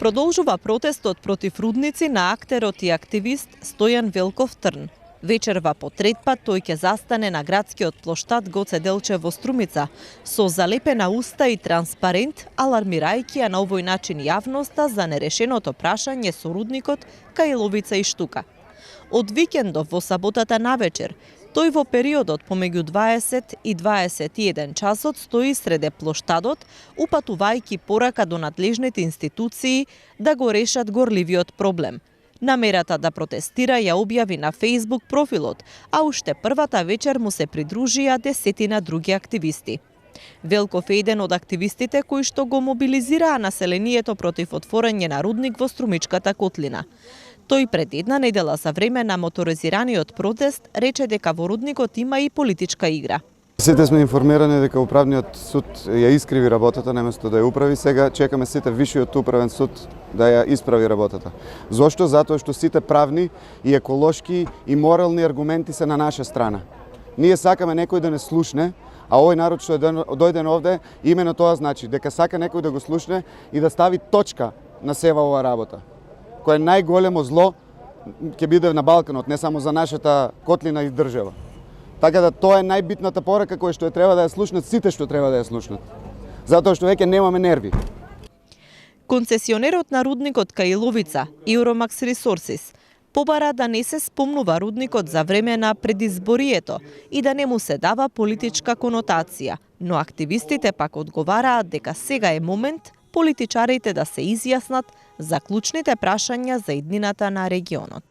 Продолжува протестот против рудници на актерот и активист Стојан Велков Трн. Вечерва по трет пат тој ќе застане на градскиот плоштад Гоце Делчев во Струмица со залепена уста и транспарент, алармирајќи ја на овој начин јавноста за нерешеното прашање со рудникот Каиловица и Штука. Од викендов во саботата навечер, тој во периодот помеѓу 20 и 21 часот стои среде плоштадот, упатувајќи порака до надлежните институции да го решат горливиот проблем. Намерата да протестира ја објави на Facebook профилот, а уште првата вечер му се придружија десетина други активисти. Велков е еден од активистите кои што го мобилизираа населението против отворање на рудник во Струмичката котлина. Тој пред една недела за време на моторизираниот протест рече дека во рудникот има и политичка игра. Сите сме информирани дека управниот суд ја искриви работата наместо да ја управи. Сега чекаме сите вишиот управен суд да ја исправи работата. Зошто? Затоа што сите правни и еколошки и морални аргументи се на наша страна. Ние сакаме некој да не слушне, а овој народ што е дојден овде, именно тоа значи дека сака некој да го слушне и да стави точка на сева ова работа, кој е најголемо зло ќе биде на Балканот, не само за нашата котлина и држава. Така да тоа е најбитната порака која што треба да ја слушнат сите што треба да ја слушнат. Затоа што веќе немаме нерви. Концесионерот на рудникот Каиловица, Euromax Resources, побара да не се спомнува рудникот за време на предизборието и да не му се дава политичка конотација, но активистите пак одговараат дека сега е момент политичарите да се изјаснат за клучните прашања за иднината на регионот.